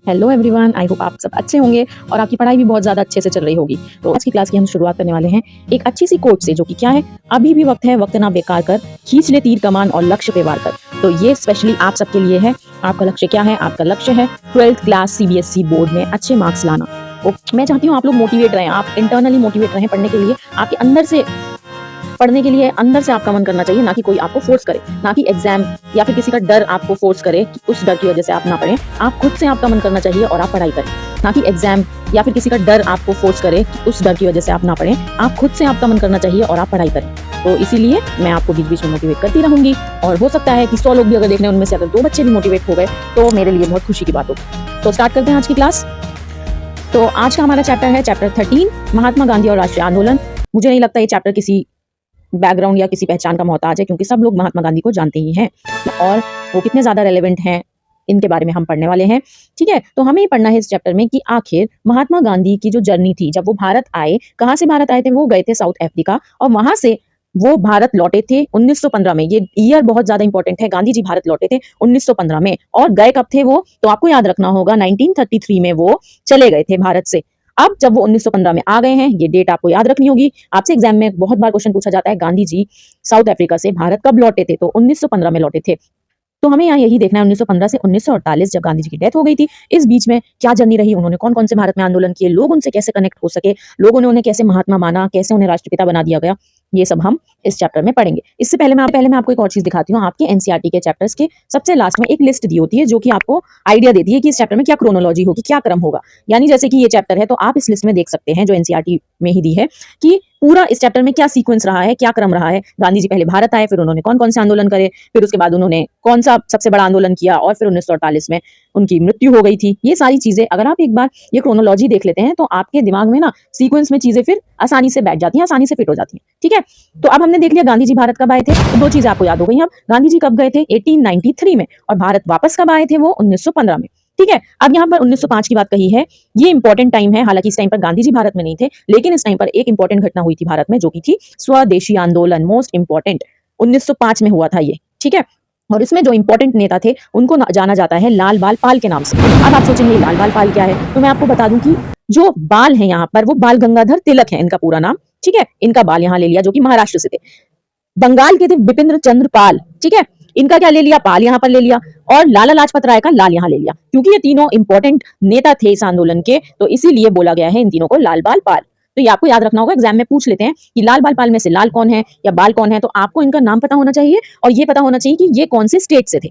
Hello everyone, I hope आप सब अच्छे होंगे और आपकी पढ़ाई भी बहुत ज़्यादा अच्छे से चल रही होगी। तो आज की क्लास की हम शुरुआत करने वाले हैं एक अच्छी सी कोट से, जो कि क्या है, अभी भी वक्त है, वक्त ना बेकार कर, खींच ले तीर कमान और लक्ष्य पे वार कर। तो ये स्पेशली आप सबके लिए है। आपका लक्ष्य क्या है? आपका लक्ष्य है 12th क्लास सीबीएसई बोर्ड में अच्छे मार्क्स लाना। तो मैं चाहती हूँ आप लोग मोटिवेट रहें, आप इंटरनली मोटिवेट रहें पढ़ने के लिए। आपके अंदर से पढ़ने के लिए अंदर से आपका मन करना चाहिए, ना कि कोई आपको फोर्स करे, ना कि एग्जाम या फिर किसी का डर आपको फोर्स करे कि उस डर की वजह से आप ना पढ़ें। आप खुद से आपका मन करना चाहिए और आप पढ़ाई करें, ना कि एग्जाम या फिर किसी का डर आपको फोर्स करे कि उस डर की वजह से आप ना पढ़ें। आप खुद से आपका मन करना चाहिए और आप पढ़ाई करें। तो इसीलिए मैं आपको बीच बीच में मोटिवेट करती रहूंगी, और हो सकता है कि 100 लोग भी अगर देखने, उनमें से अगर 2 बच्चे भी मोटिवेट हो गए तो मेरे लिए बहुत खुशी की बात होगी। तो स्टार्ट करते हैं आज की क्लास। तो आज का हमारा चैप्टर है चैप्टर 13, महात्मा गांधी और राष्ट्रीय आंदोलन। मुझे नहीं लगता ये चैप्टर किसी बैकग्राउंड या किसी पहचान का मोहताज है, क्योंकि सब लोग महात्मा गांधी को जानते ही हैं और वो कितने ज्यादा रेलेवेंट हैं, इनके बारे में हम पढ़ने वाले हैं। ठीक है, तो हमें पढ़ना है इस चैप्टर में कि आखिर महात्मा गांधी की जो जर्नी थी, जब वो भारत आए, कहाँ से भारत आए थे? वो गए थे साउथ अफ्रीका, और वहां से वो भारत लौटे थे 1915 में। ये ईयर बहुत ज्यादा इंपॉर्टेंट है। गांधी जी भारत लौटे थे 1915 में, और गए कब थे वो? तो आपको याद रखना होगा 1933 में वो चले गए थे भारत से। अब जब वो 1915 में आ गए हैं, ये डेट आपको याद रखनी होगी। आपसे एग्जाम में बहुत बार क्वेश्चन पूछा जाता है, गांधी जी साउथ अफ्रीका से भारत कब लौटे थे? तो 1915 में लौटे थे। तो हमें यहाँ यही देखना है 1915 से 1948, जब गांधी जी की डेथ हो गई थी, इस बीच में क्या जर्नी रही, उन्होंने कौन कौन से भारत में आंदोलन किए, लोग उनसे कैसे कनेक्ट हो सके, लोगों ने उन्हें कैसे महात्मा माना, कैसे उन्हें राष्ट्रपिता बना दिया गया, ये सब हम इस चैप्टर में पढ़ेंगे। इससे पहले मैं आपको एक और चीज दिखाती हूँ। आपके एनसीईआरटी के चैप्टर्स के सबसे लास्ट में एक लिस्ट दी होती है, जो कि आपको आइडिया देती है कि इस चैप्टर में क्या क्रोनोलॉजी होगी, क्या क्रम होगा। यानी जैसे कि ये चैप्टर है, तो आप इस लिस्ट में देख सकते हैं, जो एनसीईआरटी में ही दी है, कि पूरा इस चैप्टर में क्या सीक्वेंस रहा है, क्या क्रम रहा है। गांधी जी पहले भारत आए, फिर उन्होंने कौन कौन से आंदोलन करे, फिर उसके बाद उन्होंने कौन सा सबसे बड़ा आंदोलन किया, और फिर 1948 में उनकी मृत्यु हो गई थी। ये सारी चीजें अगर आप एक बार ये क्रोनोलॉजी देख लेते हैं, तो आपके दिमाग में ना सीक्वेंस में चीजें फिर आसानी से बैठ जाती हैं, आसानी से फिट हो जाती हैं। ठीक है, तो अब हमने देख लिया गांधी जी भारत कब आए थे। तो 2 चीजें आपको याद हो गई। अब गांधी जी कब गए थे? 1893 में, और भारत वापस कब आए थे? वो 1915 में। ठीक है, अब यहाँ पर 1905 की बात कही है। ये इंपॉर्टेंट टाइम है। हालांकि इस टाइम पर गांधी जी भारत में नहीं थे, लेकिन इस टाइम पर एक इंपॉर्टेंट घटना हुई थी भारत में, जो की थी स्वदेशी आंदोलन। मोस्ट इंपॉर्टेंट 1905 में हुआ था ये। ठीक है, और इसमें जो इंपॉर्टेंट नेता थे, उनको जाना जाता है लाल बाल पाल के नाम से। अब आप सोचेंगे लाल बाल पाल क्या है? तो मैं आपको बता दूं कि जो बाल है यहाँ पर, वो बाल गंगाधर तिलक है इनका पूरा नाम। ठीक है, इनका बाल यहाँ ले लिया, जो कि महाराष्ट्र से थे। बंगाल के थे बिपिन चंद्र पाल। ठीक है, इनका क्या ले लिया? पाल यहाँ पर ले लिया, और लाला लाजपत राय का लाल यहाँ ले लिया, क्योंकि ये तीनों इंपॉर्टेंट नेता थे इस आंदोलन के, तो इसीलिए बोला गया है इन तीनों को लाल बाल पाल। तो ये आपको याद रखना होगा। एग्जाम में पूछ लेते हैं कि लाल बाल पाल में से लाल कौन है या बाल कौन है, तो आपको इनका नाम पता होना चाहिए, और ये पता होना चाहिए कि ये कौन से स्टेट से थे।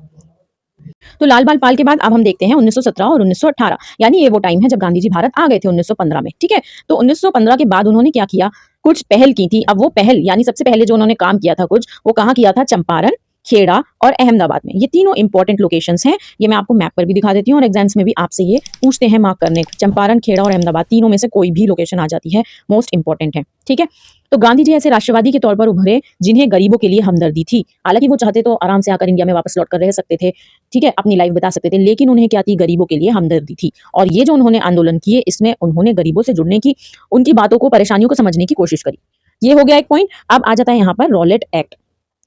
तो लाल बाल पाल के बाद अब हम देखते हैं 1917 और 1918, यानी ये वो टाइम है जब गांधी जी भारत आ गए थे 1915 में। ठीक है, तो 1915 के बाद उन्होंने क्या किया? कुछ पहल की थी। अब वो पहल, यानी सबसे पहले जो उन्होंने काम किया था कुछ, वो कहाँ किया था? चंपारण, खेड़ा और अहमदाबाद में। ये तीनों इंपॉर्टेंट लोकेशंस हैं। ये मैं आपको मैप पर भी दिखा देती हूँ, और एग्जाम्स में भी आपसे ये पूछते हैं मार्क करने। चंपारण, खेड़ा और अहमदाबाद, तीनों में से कोई भी लोकेशन आ जाती है, मोस्ट इंपॉर्टेंट है। ठीक है, तो गांधी जी ऐसे राष्ट्रवादी के तौर पर उभरे जिन्हें गरीबों के लिए हमदर्दी थी। हालांकि वो चाहते तो आराम से आकर इंडिया में वापस लौट कर रह सकते थे, ठीक है, अपनी लाइफ बता सकते थे, लेकिन उन्हें क्या थी? गरीबों के लिए हमदर्दी थी। और ये जो उन्होंने आंदोलन किए, इसमें उन्होंने गरीबों से जुड़ने की, उनकी बातों को, परेशानियों को समझने की कोशिश करी। ये हो गया एक पॉइंट। अब आ जाता है यहाँ पर रॉलेट एक्ट।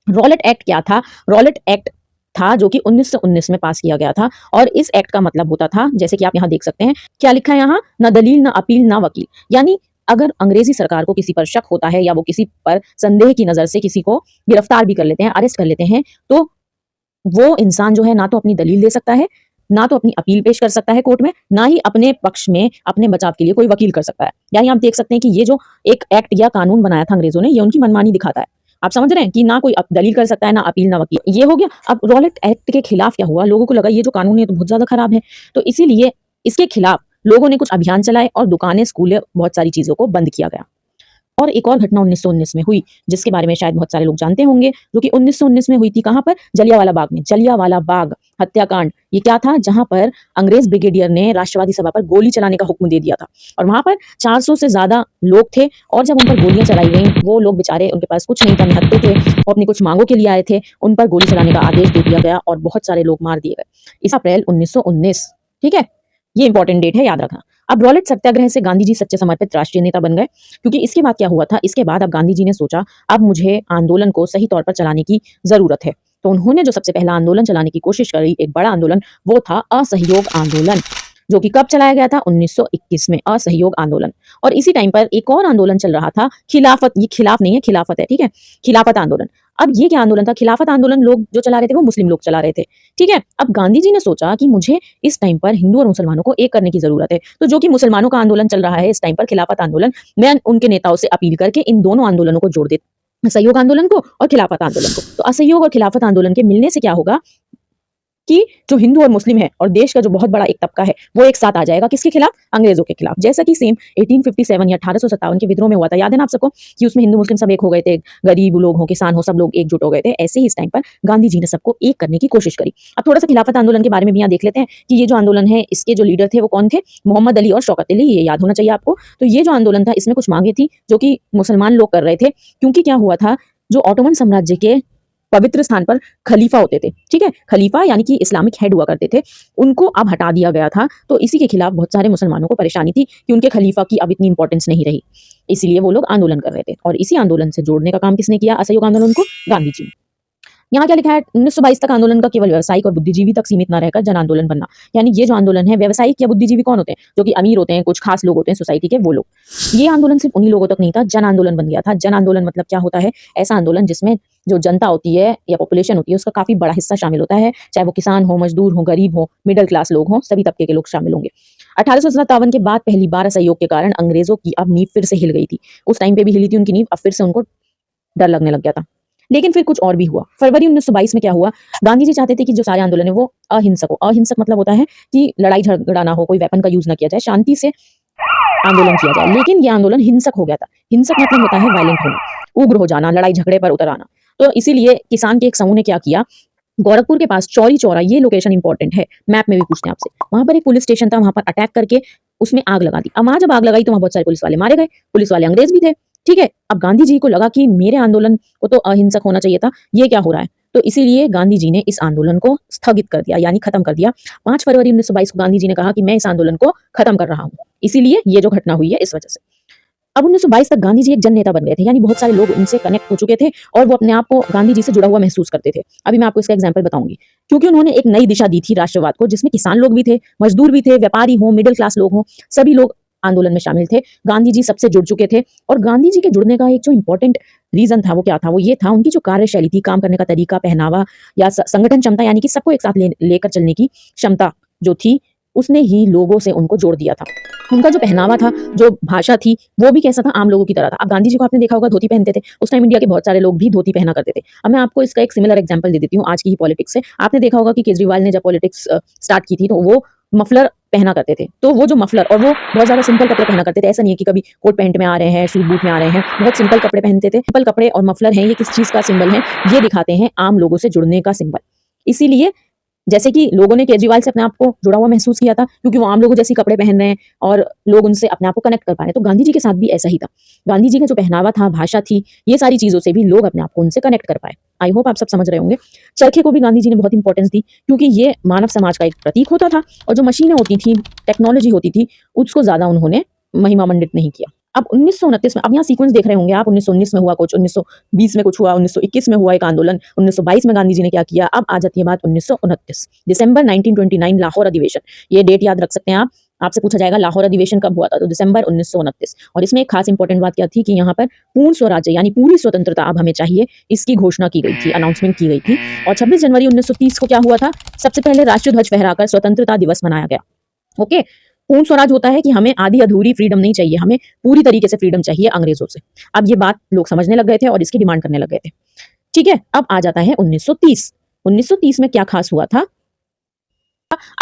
रॉलेट एक्ट क्या था? रॉलेट एक्ट था जो कि 1919 में पास किया गया था, और इस एक्ट का मतलब होता था, जैसे कि आप यहाँ देख सकते हैं, क्या लिखा है यहाँ? न दलील, न अपील, न वकील। यानी अगर अंग्रेजी सरकार को किसी पर शक होता है, या वो किसी पर संदेह की नजर से किसी को गिरफ्तार भी कर लेते हैं, अरेस्ट कर लेते हैं, तो वो इंसान जो है ना तो अपनी दलील दे सकता है, ना तो अपनी अपील पेश कर सकता है कोर्ट में, ना ही अपने पक्ष में अपने बचाव के लिए कोई वकील कर सकता है। यानी आप देख सकते हैं कि ये जो एक एक्ट या कानून बनाया था अंग्रेजों ने, ये उनकी मनमानी दिखाता है। आप समझ रहे हैं कि ना कोई दलील कर सकता है, ना अपील, ना वकील। ये हो गया। अब रॉलेट एक्ट के खिलाफ क्या हुआ? लोगों को लगा ये जो कानून है तो बहुत ज्यादा खराब है, तो इसीलिए इसके खिलाफ लोगों ने कुछ अभियान चलाए, और दुकानें, स्कूलें, बहुत सारी चीजों को बंद किया गया। और एक और घटना 1919 में हुई, जिसके बारे में शायद बहुत सारे लोग जानते होंगे, जो कि 1919 में हुई थी। कहां पर? जलियांवाला बाग में। जलियांवाला बाग हत्याकांड। ये क्या था? जहां पर अंग्रेज ब्रिगेडियर ने राष्ट्रवादी सभा पर गोली चलाने का हुक्म दे दिया था, और वहां पर 400 से ज्यादा लोग थे, और जब उन पर गोलियां चलाई गई, वो लोग बेचारे, उनके पास कुछ नहीं था, निहत्थे थे, वो अपनी कुछ मांगों के लिए आए थे, उन पर गोली चलाने का आदेश दे दिया गया, और बहुत सारे लोग मार दिए गए। इस अप्रैल 1919। ठीक है, ये इंपॉर्टेंट डेट है, याद रखना। अब रॉलेट सत्याग्रह से गांधी जी सच्चे समर्पित राष्ट्रीय नेता बन गए, क्योंकि इसके बाद क्या हुआ था? इसके बाद अब गांधी जी ने सोचा, अब मुझे आंदोलन को सही तौर पर चलाने की जरूरत है। तो उन्होंने जो सबसे पहला आंदोलन चलाने की कोशिश करी, एक बड़ा आंदोलन, वो था असहयोग आंदोलन। जो कि कब चलाया गया था 1921 में, असहयोग आंदोलन। और इसी टाइम पर एक और आंदोलन चल रहा था, खिलाफत, ये खिलाफ नहीं है, खिलाफत है, ठीक है, खिलाफत आंदोलन। अब ये क्या आंदोलन था? खिलाफत आंदोलन लोग जो चला रहे थे वो मुस्लिम लोग चला रहे थे, ठीक है। अब गांधी जी ने सोचा कि मुझे इस टाइम पर हिंदू और मुसलमानों को एक करने की जरूरत है, तो जो कि मुसलमानों का आंदोलन चल रहा है इस टाइम पर, खिलाफत आंदोलन, मैं उनके नेताओं से अपील करके इन दोनों आंदोलनों को जोड़ देता, असहयोग आंदोलन को और खिलाफत आंदोलन को। तो असहयोग और खिलाफत आंदोलन के मिलने से क्या होगा कि जो हिंदू और मुस्लिम है और देश का जो बहुत बड़ा एक तबका है वो एक साथ आ जाएगा, किसके खिलाफ? अंग्रेजों के खिलाफ। जैसा कि सेम 1857 या 1857 के विद्रोह में हुआ था, याद है ना आप सबको, कि उसमें हिंदू मुस्लिम सब एक हो गए थे, गरीब लोग हो, किसान हो, सब लोग एकजुट हो गए थे। ऐसे ही इस टाइम पर गांधी जी ने सबको एक करने की कोशिश करी। अब थोड़ा सा खिलाफत आंदोलन के बारे में भी यहाँ देख लेते हैं कि ये जो आंदोलन है इसके जो लीडर थे वो कौन थे? मोहम्मद अली और शौकत अली, ये याद होना चाहिए आपको। तो ये जो आंदोलन था इसमें कुछ मांगे थी जो कि मुसलमान लोग कर रहे थे, क्योंकि क्या हुआ था, जो ऑटोमन साम्राज्य के पवित्र स्थान पर खलीफा होते थे, ठीक है, खलीफा यानी कि इस्लामिक हेड हुआ करते थे, उनको अब हटा दिया गया था। तो इसी के खिलाफ बहुत सारे मुसलमानों को परेशानी थी कि उनके खलीफा की अब इतनी इंपॉर्टेंस नहीं रही, इसीलिए वो लोग आंदोलन कर रहे थे। और इसी आंदोलन से जोड़ने का काम किसने किया? असहयोग आंदोलन को, गांधी जी ने। यहाँ क्या लिखा है? 1922 तक आंदोलन का केवल व्यावसायिक और बुद्धिजीवी तक सीमित न रहकर जन आंदोलन बनना। यानी ये जो आंदोलन है, व्यावसायिक या बुद्धिजीवी कौन होते हैं? जो कि अमीर होते हैं, कुछ खास लोग होते हैं सोसाइटी के, वो लोग। ये आंदोलन सिर्फ उन्हीं लोगों तक नहीं था, जन आंदोलन बन गया था। जन आंदोलन मतलब क्या होता है? ऐसा आंदोलन जिसमें जो जनता होती है या पॉपुलेशन होती है उसका काफी बड़ा हिस्सा शामिल होता है, चाहे वो किसान हो, मजदूर हो, गरीब हो, मिडिल क्लास लोग हो, सभी तबके के लोग शामिल होंगे। 1857 के बाद पहली बार असहयोग के कारण अंग्रेजों की अब नींव फिर से हिल गई थी। उस टाइम पे भी हिली थी उनकी नींव, अब फिर से उनको डर लगने लग गया था। लेकिन फिर कुछ और भी हुआ। फरवरी 1922 में क्या हुआ? गांधी जी चाहते थे कि जो सारे आंदोलन है वो अहिंसक हो। अहिंसक मतलब होता है कि लड़ाई झगड़ा ना हो, कोई वेपन का यूज ना किया जाए, शांति से आंदोलन किया जाए। लेकिन ये आंदोलन हिंसक हो गया था। हिंसक मतलब होता है वायलेंट होना, उग्र हो जाना, लड़ाई झगड़े पर उतर आना। तो इसीलिए किसान के एक समूह ने क्या किया, गोरखपुर के पास चौरी चौरा, ये लोकेशन इंपॉर्टेंट है, मैप में भी पूछते हैं आपसे, वहां पर एक पुलिस स्टेशन था, वहां पर अटैक करके उसमें आग लगा दी। अब वहां जब आग लगाई तो वहां बहुत सारे पुलिस वाले मारे गए, पुलिस वाले अंग्रेज भी थे, ठीक है। अब गांधी जी को लगा कि मेरे आंदोलन को तो अहिंसक होना चाहिए था, ये क्या हो रहा है? तो इसीलिए गांधी जी ने इस आंदोलन को स्थगित कर दिया, यानी खत्म कर दिया। 5 फरवरी 1922 को गांधी जी ने कहा कि मैं इस आंदोलन को खत्म कर रहा हूं। इसीलिए ये जो घटना हुई है इस वजह से। अब 1922 तक गांधी जी एक जन नेता बन गए थे, यानी बहुत सारे लोग उनसे कनेक्ट हो चुके थे और वो अपने आप को गांधी जी से जुड़ा हुआ महसूस करते थे। अभी मैं आपको इसका एग्जांपल बताऊंगी, क्योंकि उन्होंने एक नई दिशा दी थी राष्ट्रवाद को, जिसमें किसान लोग भी थे, मजदूर भी थे, व्यापारी हो, मिडिल क्लास लोग हो, सभी लोग आंदोलन में शामिल थे। गांधी जी सबसे जुड़ चुके थे। और गांधी जी के जुड़ने का एक जो इंपॉर्टेंट रीजन था वो क्या था? वो ये था उनकी जो कार्यशैली थी, काम करने का तरीका, पहनावा या संगठन क्षमता, यानी कि सबको एक साथ लेकर चलने की क्षमता जो थी, उसने ही लोगों से उनको जोड़ दिया था। उनका जो पहनावा था, जो भाषा थी, वो भी कैसा था? आम लोगों की तरह था। अब गांधी जी को आपने देखा होगा धोती पहनते थे, उस टाइम इंडिया के बहुत सारे लोग भी धोती पहना करते थे। अब मैं आपको इसका एक सिमिलर एग्जांपल दे देती हूँ आज की ही पॉलिटिक्स से। आपने देखा होगा कि केजरीवाल ने जब पॉलिटिक्स स्टार्ट की थी तो वो मफलर पहना करते थे। तो वो जो मफलर, और वो बहुत ज्यादा सिंपल कपड़े पहना करते थे, ऐसा नहीं है कि कभी कोट पैंट में आ रहे हैं, सूट बूट में आ रहे हैं, बहुत सिंपल कपड़े पहनते थे। सिंपल कपड़े और मफलर हैं, ये किस चीज का सिंबल है? ये दिखाते हैं आम लोगों से जुड़ने का सिंबल। इसीलिए जैसे कि लोगों ने केजरीवाल से अपने आप को जुड़ा हुआ महसूस किया था, क्योंकि वो आम लोगों जैसे कपड़े पहन रहे हैं और लोग उनसे अपने आप को कनेक्ट कर पा रहे हैं। तो गांधी जी के साथ भी ऐसा ही था। गांधी जी का जो पहनावा था, भाषा थी, ये सारी चीजों से भी लोग अपने आप को उनसे कनेक्ट कर पाए। आई होप आप सब समझ रहे होंगे। चरखे को भी गांधी जी ने बहुत इंपॉर्टेंस दी, क्योंकि ये मानव समाज का एक प्रतीक होता था, और जो मशीनें होती थी, टेक्नोलॉजी होती थी, उसको ज्यादा उन्होंने महिमा मंडित नहीं किया। अब 1929 में, अब यहाँ सीक्वेंस देख रहे होंगे आप, 1919 में हुआ कुछ, 1920 में कुछ हुआ, 1921 में हुआ एक आंदोलन, 1922 में गांधी जी ने क्या किया। अब आ जाती है बात 1929, दिसंबर 1929, लाहौर अधिवेशन। ये डेट याद रख सकते हैं आप, आपसे पूछा जाएगा लाहौर अधिवेशन कब हुआ था, तो दिसंबर 1929। और इसमें एक खास इंपॉर्टेंट बात क्या थी कि यहाँ पर पूर्ण स्वराज्य यानी पूरी स्वतंत्रता अब हमें चाहिए, इसकी घोषणा की गई थी, अनाउंसमेंट की गई थी। और 26 जनवरी 1930 को क्या हुआ था? सबसे पहले राष्ट्रीय ध्वज फहराकर स्वतंत्रता दिवस मनाया गया। ओके, पूर्ण स्वराज होता है कि हमें आधी अधूरी फ्रीडम नहीं चाहिए, हमें पूरी तरीके से फ्रीडम चाहिए अंग्रेजों से। अब ये बात लोग समझने लग गए थे और इसकी डिमांड करने लग गए थे, ठीक है। अब आ जाता है 1930। 1930 में क्या खास हुआ था?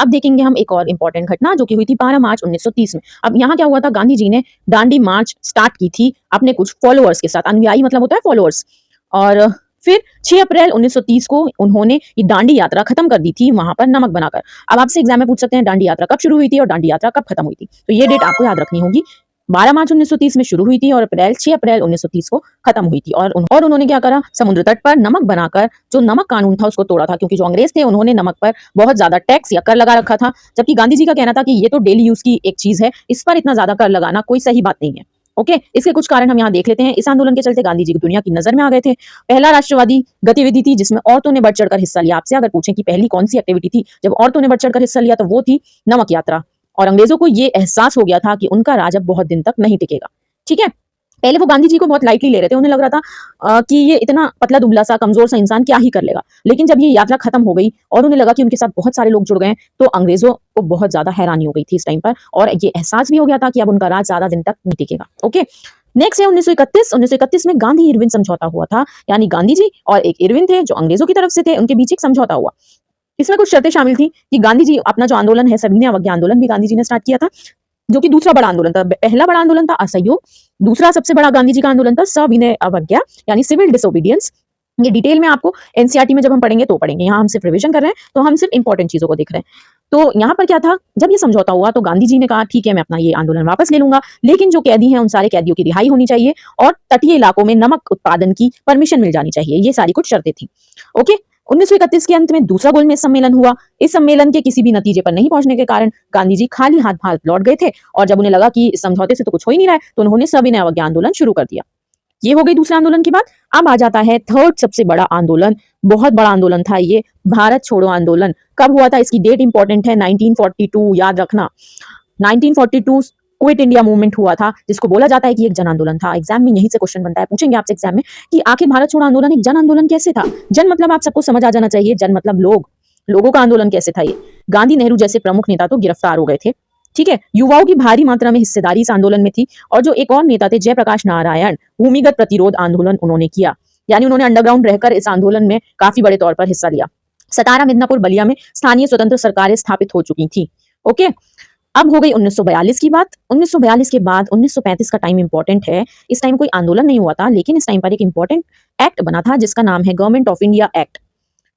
अब देखेंगे हम एक और इंपॉर्टेंट घटना जो कि हुई थी 12 मार्च 1930 में। अब यहाँ क्या हुआ था? गांधी जी ने दांडी मार्च स्टार्ट की थी अपने कुछ फॉलोअर्स के साथ। अनुयायी मतलब होता है फॉलोअर्स। और फिर 6 अप्रैल 1930 को उन्होंने ये दांडी यात्रा खत्म कर दी थी वहां पर नमक बनाकर। अब आपसे एग्जाम में पूछ सकते हैं दांडी यात्रा कब शुरू हुई थी और दांडी यात्रा कब खत्म हुई थी, तो ये डेट आपको याद रखनी होगी। 12 मार्च 1930 में शुरू हुई थी और 6 अप्रैल 1930 को खत्म हुई थी। और उन्होंने क्या करा? समुद्र तट पर नमक बनाकर जो नमक कानून था उसको तोड़ा था, क्योंकि जो अंग्रेज थे उन्होंने नमक पर बहुत ज्यादा टैक्स या कर लगा रखा था, जबकि गांधी जी का कहना था कि ये तो डेली यूज की एक चीज है, इस पर इतना ज्यादा कर लगाना कोई सही बात नहीं है। ओके, इसके कुछ कारण हम यहाँ देख लेते हैं। इस आंदोलन के चलते गांधी जी की दुनिया की नजर में आ गए थे। पहला राष्ट्रवादी गतिविधि थी जिसमें औरतों ने बढ़ चढ़कर हिस्सा लिया। आपसे अगर पूछें कि पहली कौन सी एक्टिविटी थी जब औरतों ने बढ़ चढ़कर हिस्सा लिया, तो वो थी नमक यात्रा। और अंग्रेजों को ये एहसास हो गया था कि उनका राज अब बहुत दिन तक नहीं टिकेगा। ठीक है, पहले वो गांधी जी को बहुत लाइटली ले रहे थे, उन्हें लग रहा था कि ये इतना पतला दुबला सा कमजोर सा इंसान क्या ही कर लेगा। लेकिन जब ये यात्रा खत्म हो गई और उन्हें लगा कि उनके साथ बहुत सारे लोग जुड़ गए, तो अंग्रेजों को बहुत ज्यादा हैरानी हो गई थी इस टाइम पर, और ये एहसास भी हो गया था कि अब उनका राज ज्यादा दिन तक नहीं टिकेगा। ओके, नेक्स्ट है 1931। 1931 में गांधी इरविन समझौता हुआ था, यानी गांधी जी और एक इरविन थे जो अंग्रेजों की तरफ से थे, उनके बीच एक समझौता हुआ। इसमें कुछ शर्तें शामिल थी कि गांधी जी अपना जो आंदोलन है, सविनय अवज्ञा आंदोलन भी गांधी जी ने स्टार्ट किया था, जो कि दूसरा बड़ा आंदोलन था। पहला बड़ा आंदोलन था असहयोग, दूसरा सबसे बड़ा गांधी जी का आंदोलन था सविनय अवज्ञा यानी सिविल डिसोबीडियंस। ये डिटेल में आपको एनसीईआरटी में जब हम पढ़ेंगे तो पढ़ेंगे, यहाँ हम सिर्फ रिवीजन कर रहे हैं तो हम सिर्फ इंपॉर्टेंट चीजों को देख रहे हैं। तो यहाँ पर क्या था, जब ये समझौता हुआ तो गांधी जी ने कहा ठीक है मैं अपना ये आंदोलन वापस ले लूंगा, लेकिन जो कैदी हैं उन सारे कैदियों की रिहाई होनी चाहिए और तटीय इलाकों में नमक उत्पादन की परमिशन मिल जानी चाहिए। ये सारी कुछ शर्तें थी। ओके, 1931 के अंत में दूसरा गोलमेज सम्मेलन हुआ। इस सम्मेलन के किसी भी नतीजे पर नहीं पहुंचने के कारण गांधी जी खाली हाथ भारत लौट गए थे, और जब उन्हें लगा कि इस समझौते से तो कुछ हो ही नहीं रहा है, तो उन्होंने सविनय अवज्ञा आंदोलन शुरू कर दिया। ये हो गई दूसरे आंदोलन की बात। अब आ जाता है थर्ड सबसे बड़ा आंदोलन। बहुत बड़ा आंदोलन था ये, भारत छोड़ो आंदोलन। कब हुआ था, इसकी डेट इंपॉर्टेंट है, 1942, याद रखना। 1942 क्विट इंडिया मूवमेंट हुआ था, जिसको बोला जाता है कि एक जन आंदोलन था। एग्जाम में यही से क्वेश्चन बनता है, पूछेंगे आपसे एग्जाम में कि आखिर भारत छोड़ो आंदोलन एक जन आंदोलन कैसे था। जन मतलब आप सबको समझ आ जाना चाहिए, जन मतलब लोग, लोगों का आंदोलन कैसे था ये। गांधी नेहरू जैसे प्रमुख नेता तो गिरफ्तार हो गए थे, ठीक है, युवाओं की भारी मात्रा में हिस्सेदारी इस आंदोलन में थी, और जो एक और नेता थे जयप्रकाश नारायण, भूमिगत प्रतिरोध आंदोलन उन्होंने किया, यानी उन्होंने अंडरग्राउंड रहकर इस आंदोलन में काफी बड़े तौर पर हिस्सा लिया। सतारा, मिदनापुर, बलिया में स्थानीय स्वतंत्र सरकारें स्थापित हो चुकी थी। ओके, अब हो गई 1942 की बात। 1942 के बाद 1935 का टाइम इंपॉर्टेंट है। इस टाइम कोई आंदोलन नहीं हुआ था, लेकिन इस टाइम पर एक इंपॉर्टेंट एक्ट बना था जिसका नाम है गवर्नमेंट ऑफ इंडिया एक्ट।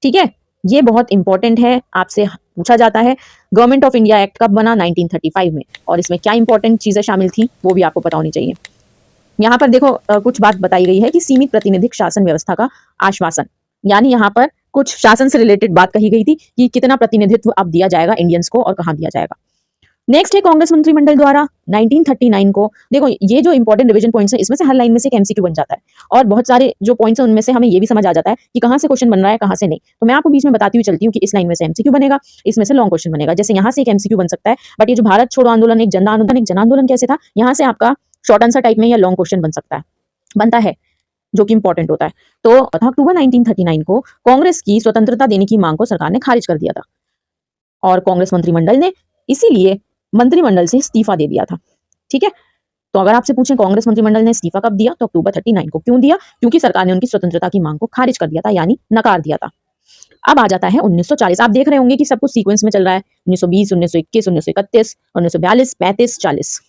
ठीक है, ये बहुत इंपॉर्टेंट है, आपसे पूछा जाता है। गवर्नमेंट ऑफ इंडिया एक्ट कब बना, 1935 में, और इसमें क्या इंपॉर्टेंट चीजें शामिल थी वो भी आपको पता होनी चाहिए। यहाँ पर देखो कुछ बात बताई गई है कि सीमित प्रतिनिधिक शासन व्यवस्था का आश्वासन, यानी यहाँ पर कुछ शासन से रिलेटेड बात कही गई थी कि कितना प्रतिनिधित्व अब दिया जाएगा इंडियंस को और कहाँ दिया जाएगा। नेक्स्ट है कांग्रेस मंत्रिमंडल द्वारा 1939 को। देखो ये जो इंपॉर्टेंट रिवीजन पॉइंट्स है, इसमें से हर लाइन में से एक एमसीक्यू बन जाता है, और बहुत सारे जो पॉइंट्स हैं उनमें से हमें ये भी समझ आ जाता है कि कहाँ से क्वेश्चन बन रहा है कहाँ से नहीं। तो मैं आपको बीच में बताती हुई चलती हूँ कि इस लाइन में से एमसीक्यू बनेगा, इसमें से लॉन्ग क्वेश्चन बनेगा। जैसे यहाँ से एक एमसीक्यू बन सकता है, बट ये जो भारत छोड़ो आंदोलन एक जन आंदोलन कैसे था, यहाँ से आपका शॉर्ट आंसर टाइप में या लॉन्ग क्वेश्चन बनता है जो कि इंपॉर्टेंट होता है। तो अक्टूबर 1939 को कांग्रेस की स्वतंत्रता देने की मांग को सरकार ने खारिज कर दिया था, और कांग्रेस मंत्रिमंडल ने इसीलिए मंत्रिमंडल से इस्तीफा दे दिया था। ठीक है, तो अगर आपसे पूछें कांग्रेस मंत्रिमंडल ने इस्तीफा कब दिया, तो अक्टूबर 39 को। क्यों दिया, क्योंकि सरकार ने उनकी स्वतंत्रता की मांग को खारिज कर दिया था, यानी नकार दिया था। अब आ जाता है 1940। आप देख रहे होंगे कि सब कुछ सीक्वेंस में चल रहा है, 1920, 1921, 1931, 1942, 35, 40।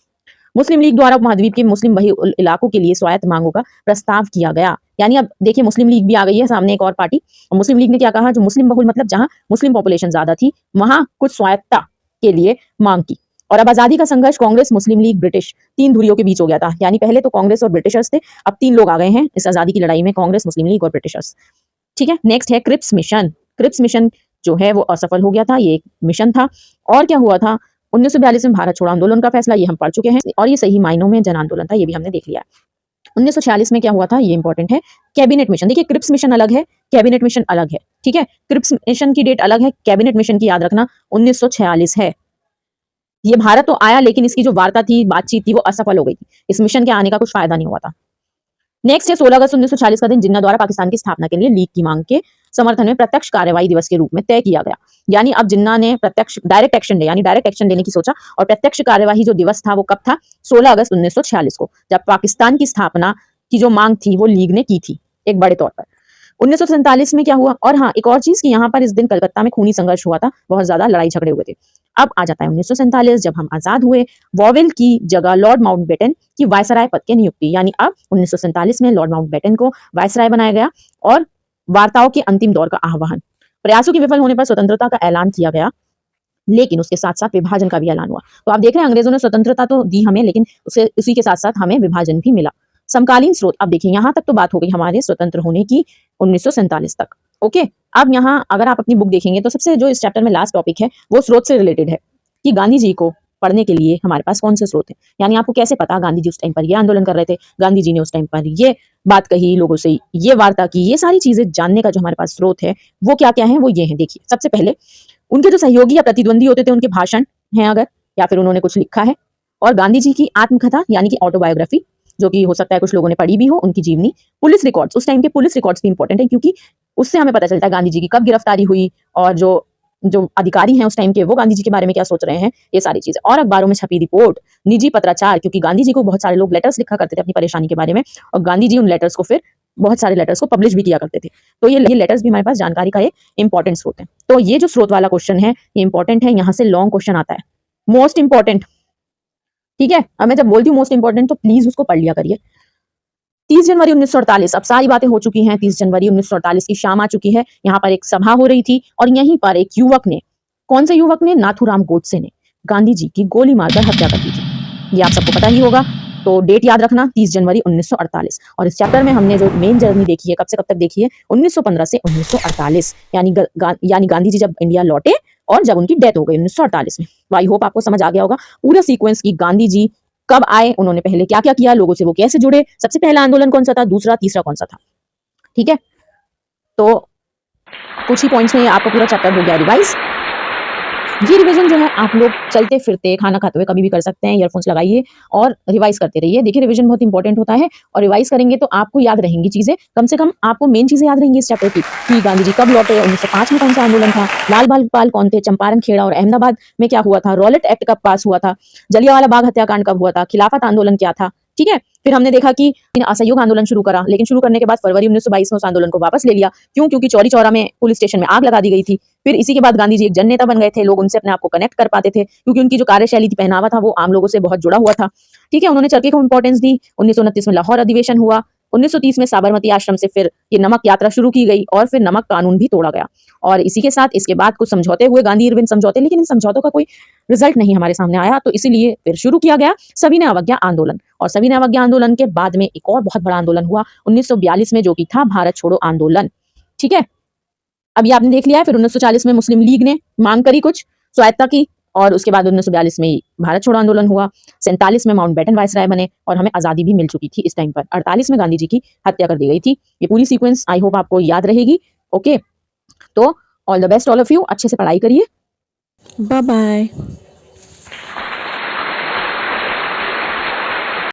मुस्लिम लीग द्वारा उपमहाद्वीप के मुस्लिम बहुल इलाकों के लिए स्वायत्त मांगों का प्रस्ताव किया गया। यानी अब देखिए मुस्लिम लीग भी आ गई है सामने, एक और पार्टी। और मुस्लिम लीग ने क्या कहा, जो मुस्लिम बहुल मतलब जहां मुस्लिम पॉपुलेशन ज्यादा थी वहां कुछ स्वायत्तता के लिए मांग की। और अब आजादी का संघर्ष कांग्रेस, मुस्लिम लीग, ब्रिटिश, तीन धुरियों के बीच हो गया था। यानी पहले तो कांग्रेस और ब्रिटिशर्स थे, अब तीन लोग आ गए हैं इस आजादी की लड़ाई में, कांग्रेस, मुस्लिम लीग और ब्रिटिशर्स। ठीक है, नेक्स्ट है क्रिप्स मिशन। क्रिप्स मिशन जो है वो असफल हो गया था, ये एक मिशन था। और क्या हुआ था, 1942 में भारत छोड़ो आंदोलन का फैसला, ये हम पढ़ चुके हैं, और ये सही मायनों में जन आंदोलन था, ये भी हमने देख लिया है। 1946 में क्या हुआ था, ये इंपॉर्टेंट है, कैबिनेट मिशन। देखिए क्रिप्स मिशन अलग है, कैबिनेट मिशन अलग है। ठीक है, क्रिप्स मिशन की डेट अलग है, कैबिनेट मिशन की याद रखना 1946 है। ये भारत तो आया, लेकिन इसकी जो वार्ता थी, बातचीत थी, वो असफल हो गई थी। इस मिशन के आने का कुछ फायदा नहीं हुआ था। नेक्स्ट है 16 अगस्त 1940 का दिन, जिन्ना द्वारा पाकिस्तान की स्थापना के लिए लीग की मांग के समर्थन में प्रत्यक्ष कार्यवाही दिवस के रूप में तय किया गया। यानी अब जिन्ना ने प्रत्यक्ष डायरेक्ट एक्शन लेने की सोचा, और प्रत्यक्ष कार्यवाही जो दिवस था वो कब था, 16 अगस्त 1946 को, जब पाकिस्तान की स्थापना की जो मांग थी वो लीग ने की थी एक बड़े तौर पर। 1947 में क्या हुआ, और हाँ एक और चीज कि यहाँ पर इस दिन कलकत्ता में खूनी संघर्ष हुआ था, बहुत ज्यादा लड़ाई झगड़े हुए थे। अब आ जाता है 1947, जब हम आजाद हुए, वॉवेल की जगह लॉर्ड माउंटबेटन की वायसराय पद की नियुक्ति, यानी अब 1947 में लॉर्ड माउंटबेटन को वायसराय बनाया गया, और वार्ताओं के अंतिम दौर का आह्वान। प्रयासों के विफल होने पर स्वतंत्रता का ऐलान किया गया, लेकिन उसके साथ साथ विभाजन का भी ऐलान हुआ। तो आप देख रहे हैं अंग्रेजों ने स्वतंत्रता तो दी हमें, लेकिन उसी के साथ साथ हमें विभाजन भी मिला। समकालीन स्रोत, अब देखिए यहाँ तक तो बात हो गई हमारे स्वतंत्र होने की 1947 तक। ओके, अब यहाँ अगर आप अपनी बुक देखेंगे तो सबसे जो इस चैप्टर में लास्ट टॉपिक है वो स्रोत से रिलेटेड है, कि गांधी जी को पढ़ने के लिए हमारे पास कौन से स्रोत हैं। यानी आपको कैसे पता गांधी जी उस टाइम पर ये आंदोलन कर रहे थे, गांधी जी ने उस टाइम पर ये बात कही, लोगों से ये वार्ता की, ये सारी चीजें जानने का जो हमारे पास स्रोत है वो क्या क्या है, वो ये है। देखिए सबसे पहले उनके जो सहयोगी या प्रतिद्वंदी होते थे उनके भाषण हैं, अगर या फिर उन्होंने कुछ लिखा है। और गांधी जी की आत्मकथा यानी कि ऑटोबायोग्राफी, जो कि हो सकता है कुछ लोगों ने पढ़ी भी हो, उनकी जीवनी। पुलिस रिकॉर्ड्स, उस टाइम के पुलिस रिकॉर्ड्स भी इंपॉर्टेंट है, क्योंकि उससे हमें पता चलता है गांधी जी की कब गिरफ्तारी हुई और जो जो अधिकारी हैं उस टाइम के वो गांधी जी के बारे में क्या सोच रहे हैं, ये सारी चीजें। और अखबारों में छपी रिपोर्ट, निजी पत्राचार, क्योंकि गांधी जी को बहुत सारे लोग लेटर्स लिखा करते थे अपनी परेशानी के बारे में, और गांधी जी उन लेटर्स को फिर बहुत सारे लेटर्स को पब्लिश भी किया करते थे। तो ये लेटर्स भी हमारे पास जानकारी का एक इंपॉर्टेंट स्रोत है। तो ये जो स्रोत वाला क्वेश्चन है ये इंपॉर्टेंट है, यहाँ से लॉन्ग क्वेश्चन आता है, मोस्ट इंपॉर्टेंट। ठीक है, अब मैं जब बोलती हूँ मोस्ट इंपॉर्टेंट तो प्लीज उसको पढ़ लिया करिए। 30 जनवरी 1948, अब सारी बातें हो चुकी हैं। 30 जनवरी 1948 की शाम आ चुकी है। यहाँ पर एक सभा हो रही थी और यहीं पर एक युवक ने, कौन से युवक ने, नाथूराम गोडसे ने गांधी जी की गोली मारकर हत्या कर दी थी। ये आप सबको पता ही होगा। तो डेट याद रखना, 30 जनवरी 1948। और इस चैप्टर में हमने जो मेन जर्नी देखी है, कब से कब तक देखी है, 1915 से 1948, यानी गांधी जी जब इंडिया लौटे और जब उनकी डेथ हो गई 1948 में। तो आई होप आपको समझ आ गया होगा पूरा सीक्वेंस की गांधी जी कब आए, उन्होंने पहले क्या क्या किया, लोगों से वो कैसे जुड़े, सबसे पहला आंदोलन कौन सा था, दूसरा, तीसरा कौन सा था। ठीक है, तो कुछ ही पॉइंट्स में आपका पूरा चैप्टर हो गया रिवाइज। ये रिवीजन जो है आप लोग चलते फिरते, खाना खाते हुए कभी भी कर सकते हैं। ईयरफोन्स लगाइए और रिवाइज करते रहिए। देखिए रिवीजन बहुत इंपॉर्टेंट होता है, और रिवाइज करेंगे तो आपको याद रहेंगी चीजें, कम से कम आपको मेन चीजें याद रहेंगी इस चैप्टर की, कि गांधी जी कब लौटे, 1905 में कौन सा आंदोलन था, लाल बाल पाल कौन थे, चंपारण खेड़ा और अहमदाबाद में क्या हुआ था, रॉलेट एक्ट कब पास हुआ था, जलियांवाला बाग हत्याकांड कब हुआ था, खिलाफत आंदोलन क्या था। ठीक है, फिर हमने देखा कि असहयोग आंदोलन शुरू करा, लेकिन शुरू करने के बाद फरवरी 1922 में उस आंदोलन को वापस ले लिया। क्यों? क्योंकि चौरी चौरा में पुलिस स्टेशन में आग लगा दी गई थी। फिर इसी के बाद गांधी जी एक जन नेता बन गए थे, लोग उनसे अपने आप को कनेक्ट कर पाते थे, क्योंकि उनकी जो कार्यशैली थी, पहनावा था, वो आम लोगों से बहुत जुड़ा हुआ था। ठीक है, उन्होंने चरखे को इंपॉर्टेंस दी। 1929 में लाहौर अधिवेशन हुआ। 1930 में साबरमती आश्रम से फिर ये नमक यात्रा शुरू की गई, और फिर नमक कानून भी तोड़ा गया। और इसी के साथ इसके बाद कुछ समझौते हुए, गांधी इरविन समझौते, लेकिन इन समझौतों का कोई रिजल्ट नहीं हमारे सामने आया। तो इसीलिए फिर शुरू किया गया सविनय अवज्ञा आंदोलन। और सविनय अवज्ञा आंदोलन के बाद में एक और बहुत बड़ा आंदोलन हुआ 1942 में, जो कि था भारत छोड़ो आंदोलन। ठीक है, अब ये आपने देख लिया है। फिर 1940 में मुस्लिम लीग ने मांग करी कुछ स्वायत्ता की, और उसके बाद 1942 में भारत छोड़ो आंदोलन हुआ। 47 में माउंटबेटन वायसराय बने और हमें आजादी भी मिल चुकी थी इस टाइम पर। 48 में गांधी जी की हत्या कर दी गई थी। ये पूरी सीक्वेंस आई होप आपको याद रहेगी। ओके, तो all the best all of you, अच्छे से पढ़ाई करिए। Bye bye.